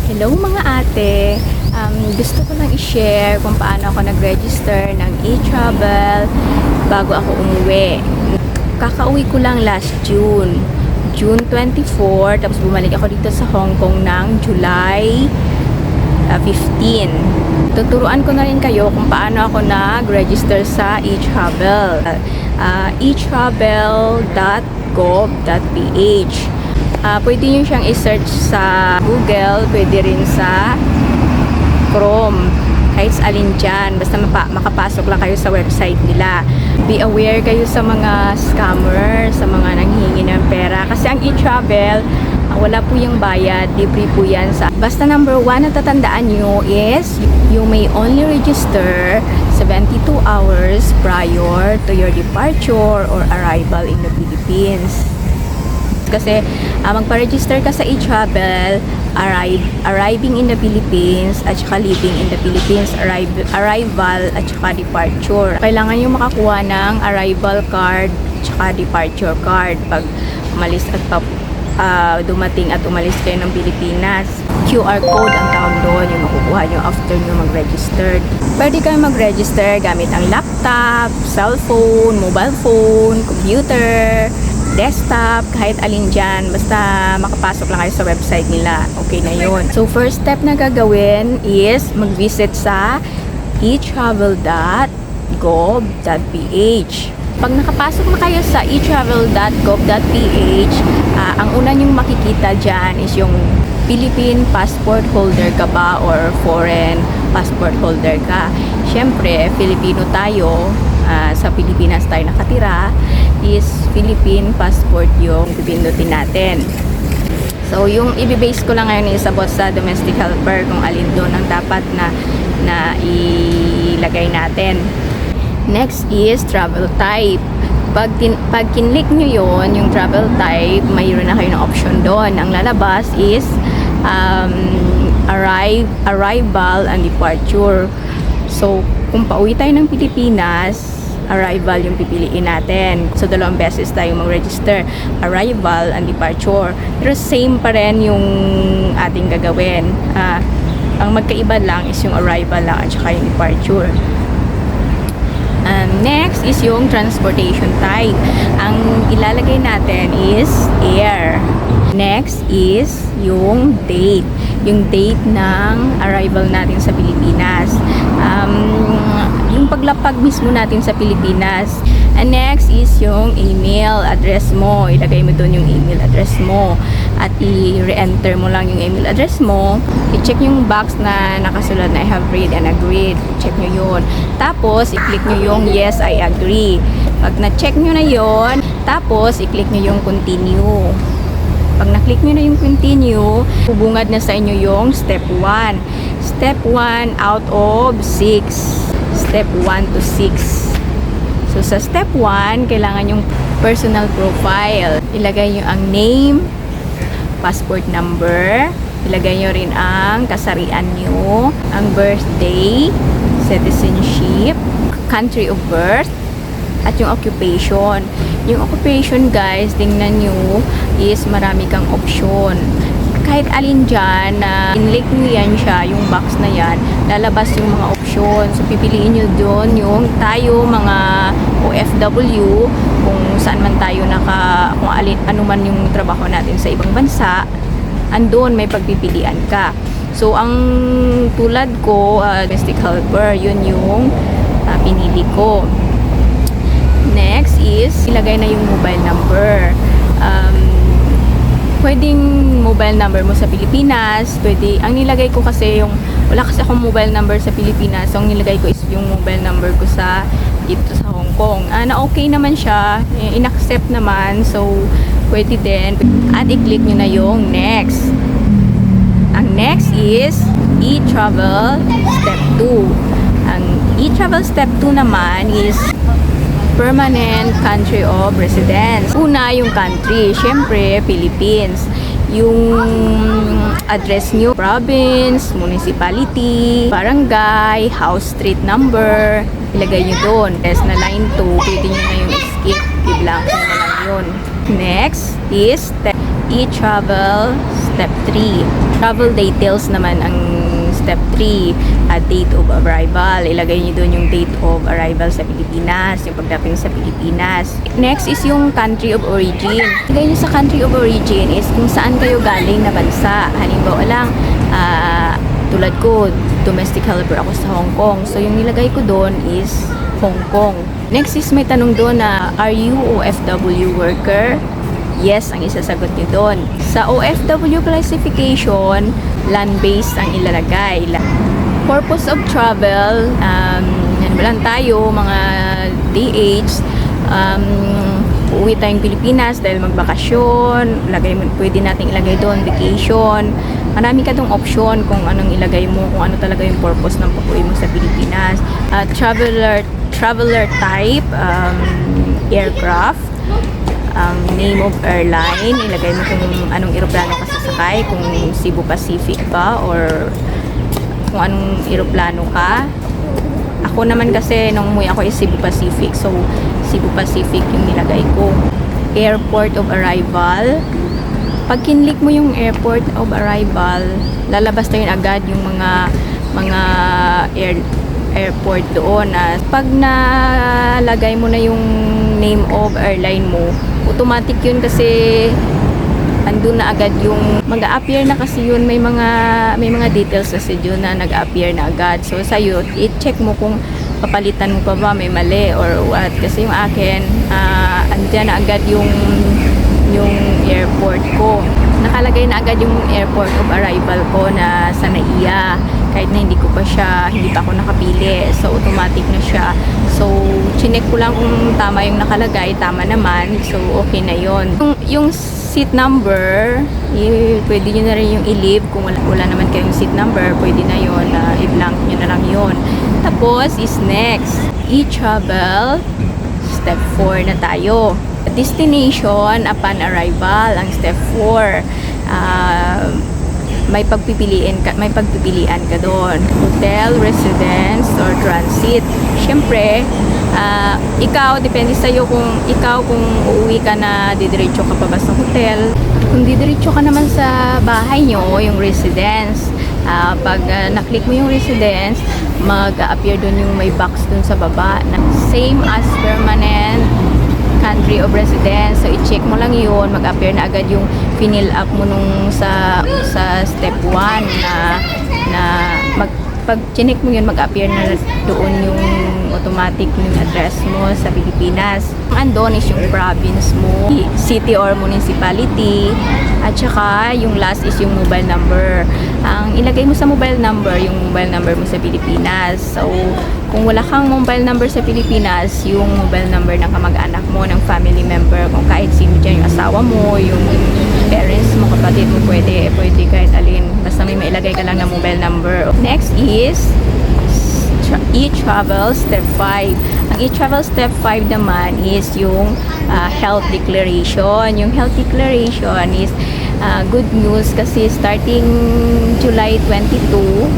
Hello mga ate, gusto ko lang i-share kung paano ako nag-register ng e-travel bago ako umuwi. Kakauwi ko lang last June 24, tapos bumalik ako dito sa Hong Kong ng July 15. Tuturuan ko na rin kayo kung paano ako nag-register sa e-travel. e-travel.gov.ph. Pwede nyo siyang i-search sa Google, pwede rin sa Chrome, kahit sa alin dyan, basta makapasok lang kayo sa website nila. Be aware kayo sa mga scammer, sa mga nanghihingi ng pera, kasi ang e-travel, wala po yung bayad, libre po yan. Basta number 1 na tatandaan nyo is, you may only register 72 hours prior to your departure or arrival in the Philippines. Kasi magpa-register ka sa e-travel, arriving in the Philippines at saka leaving in the Philippines, arrival at saka departure. Kailangan yung makakuha ng arrival card at saka departure card pag umalis at dumating at umalis kayo ng Pilipinas. QR code ang tawag doon, yung makukuha nyo after nyo mag-register. Pwede kayo mag-register gamit ang laptop, cellphone, mobile phone, computer, desktop, kahit alin dyan, basta makapasok lang kayo sa website nila, okay na yun. So first step na gagawin is mag-visit sa e-travel.gov.ph. Pag nakapasok na kayo sa e-travel.gov.ph, ang una nyong makikita dyan is yung Philippine passport holder ka ba or foreign passport holder ka. Siyempre, Filipino tayo, sa Pilipinas tayo nakatira, is Philippine passport yung pipindutin natin. So, yung i-base ko lang ngayon is about sa domestic helper, kung alin doon ang dapat na ilagay natin. Next is travel type. Pag kinlik nyo yon, yung travel type, mayroon na kayo ng option doon. Ang lalabas is arrival and departure. So, kung pauwi tayo ng Pilipinas, arrival yung pipiliin natin. So, dalawang beses tayo mag-register. Arrival and departure. Pero same pa rin yung ating gagawin. Ang magkaiba lang is yung arrival lang at saka yung departure. Next is yung transportation type. Ang ilalagay natin is air. Next is yung date. Yung date ng arrival natin sa Pilipinas. Yung paglapag mismo natin sa Pilipinas. And next is yung email address mo. Ilagay mo doon yung email address mo. At i-re-enter mo lang yung email address mo. I-check yung box na nakasulat na I have read and agreed. Check nyo yun. Tapos, i-click nyo yung yes, I agree. Pag na-check nyo na yun, tapos, i-click nyo yung continue. Pag na-click nyo na yung continue, bubungad na sa inyo yung step 1. Step 1 out of 6. Step 1 to 6. So, sa step 1, kailangan yung personal profile. Ilagay nyo ang name, passport number, ilagay nyo rin ang kasarian nyo, ang birthday, citizenship, country of birth, at yung occupation. Yung occupation, guys, tingnan nyo, is marami kang option. Kahit alin dyan, in-click nyo yan siya, yung box na yan, lalabas yung mga option. So, pipiliin nyo doon yung tayo, mga OFW, kung saan man tayo kung ano man yung trabaho natin sa ibang bansa, andun may pagpipilian ka. So, ang tulad ko, domestic helper, yun yung pinili ko. Next is, ilagay na yung mobile number. Pwedeng mobile number mo sa Pilipinas, pwede, ang nilagay ko kasi wala kasi akong mobile number sa Pilipinas, so ang nilagay ko is yung mobile number ko dito sa Hong Kong. Na okay naman siya, in-accept naman, so pwede din. At i-click nyo na yung next. Ang next is e-travel step 2. Ang e-travel step 2 naman is permanent country of residence. Una, yung country. Siyempre, Philippines. Yung address nyo, province, municipality, barangay, house street number, ilagay nyo doon. Test na line 2, pwede nyo na yung skip. I-blank nyo na lang yun. Next is e-travel step 3. Travel details naman ang step 3, date of arrival. Ilagay niyo doon yung date of arrival sa Pilipinas, yung pagdating sa Pilipinas. Next is yung country of origin. Ilagay niyo sa country of origin is kung saan kayo galing na bansa. Halimbawa lang, tulad ko, domestic helper ako sa Hong Kong. So, yung nilagay ko doon is Hong Kong. Next is may tanong doon na, are you OFW worker? Yes, ang isasagot nyo doon. Sa OFW classification, land-based ang ilalagay. Purpose of travel, yan ba lang tayo, mga DH, uuwi tayong Pilipinas dahil magbakasyon, pwede nating ilagay doon, vacation. Marami ka dong option kung anong ilagay mo, kung ano talaga yung purpose ng pag-uwi mo sa Pilipinas. Traveler type, aircraft, name of airline, ilagay mo kung anong eroplano ka sasakay, kung Cebu Pacific ba or kung anong eroplano ka. Ako naman kasi nung umuwi ako is Cebu Pacific, so Cebu Pacific yung nilagay ko. Airport of arrival, pag kinlik mo yung airport of arrival, lalabas na yun agad yung mga airport doon. Pag nalagay mo na yung name of airline mo, automatic yun kasi andun na agad yung mag-a-appear na kasi yun, may mga details kasi yun na nag-a-appear na agad. So sa'yo, i-check mo kung papalitan mo pa ba, may mali or what. Kasi yung akin, andyan na agad yung airport ko. Nakalagay na agad yung airport of arrival ko na sa NAIA. Kahit na hindi pa ako nakapili. So, automatic na siya. So, chinek ko lang kung tama yung nakalagay. Tama naman. So, okay na yon. Yung seat number, pwede nyo na rin yung i-leave. Kung wala naman kayong seat number, pwede na yon. I-blank nyo na lang yon. Tapos, is next. E-travel. Step 4 na tayo. Destination upon arrival, ang step 4. May pagpipilian ka doon. Hotel, residence, or transit. Siyempre, ikaw, depende sa'yo kung uuwi ka na didiretso ka pa ba sa hotel. Kung didiretso ka naman sa bahay nyo, yung residence, pag naklik mo yung residence, mag-appear doon yung may box doon sa baba na same as permanent country of residence. So, i-check mo lang yun. Mag-appear na agad yung finil up mo nung sa step 1 pag chinek mo yun, mag-appear na doon yung automatic yung address mo sa Pilipinas. Ang andon is yung province mo, city or municipality, at saka yung last is yung mobile number. Ang ilagay mo sa mobile number, yung mobile number mo sa Pilipinas. So, kung wala kang mobile number sa Pilipinas, yung mobile number ng kamag-anak mo, ng family member, kung kahit sino dyan, yung asawa mo, yung parents mo, kapatid mo, pwede kahit alin. Basta may mailagay ka lang na mobile number. Next is e-travel step 5. Ang e-travel step 5 naman is yung health declaration. Yung health declaration is good news kasi starting July 22,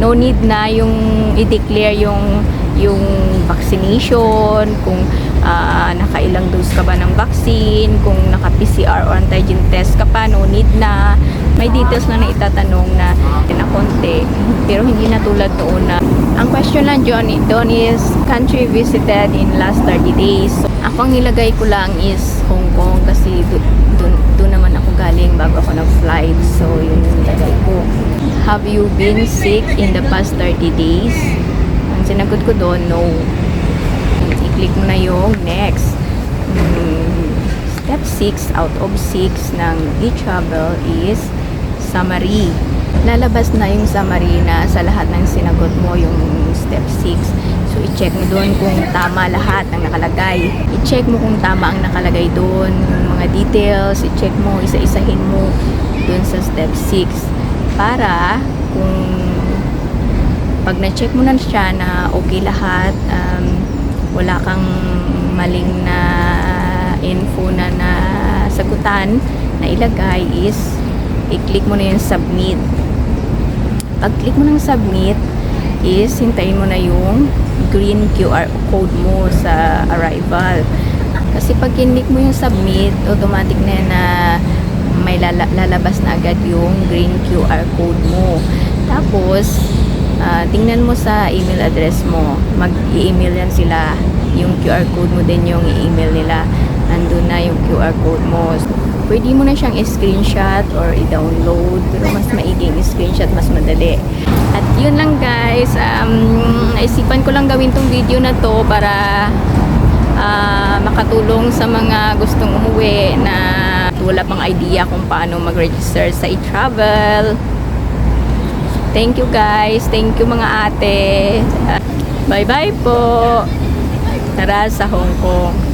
no need na yung i-declare yung vaccination, kung nakailang dose ka ba ng vaccine, kung naka-PCR or antigen test ka pa, no need na. May details na itatanong na konti, pero hindi na tulad noon na. Ang question lang doon is country visited in last 30 days. So, ako ang nilagay ko lang is Hong Kong kasi doon naman ako galing bago ako nag-flight. So, yun yung nilagay ko. Have you been sick in the past 30 days? Ang sinagot ko doon, no. I-click mo na yung next. Step 6 out of 6 ng e-travel is summary. Lalabas na yung summary na sa lahat ng sinagot mo, yung step 6. So, i-check mo doon kung tama lahat ng nakalagay. I-check mo kung tama ang nakalagay doon, yung mga details, i-check mo, isa-isahin mo doon sa step 6. Para kung pag na-check mo na siya na okay lahat, wala kang maling na info na sagutan na ilagay, is i-click mo na yung submit. Pag-click mo ng submit is hintayin mo na yung green QR code mo sa arrival. Kasi pag kinlik mo yung submit, automatic na yan na may lalabas na agad yung green QR code mo. Tapos, tingnan mo sa email address mo. Mag-i-email yan sila. Yung QR code mo din yung i-email nila. Nandun na yung QR code mo. Pwede mo na siyang i-screenshot or i-download. Pero mas maiging i-screenshot, mas madali. At yun lang guys. Naisipan ko lang gawin tong video na to para makatulong sa mga gustong umuwi na wala pang idea kung paano mag-register sa e-travel. Thank you guys. Thank you mga ate. Bye bye po. Tara sa Hong Kong.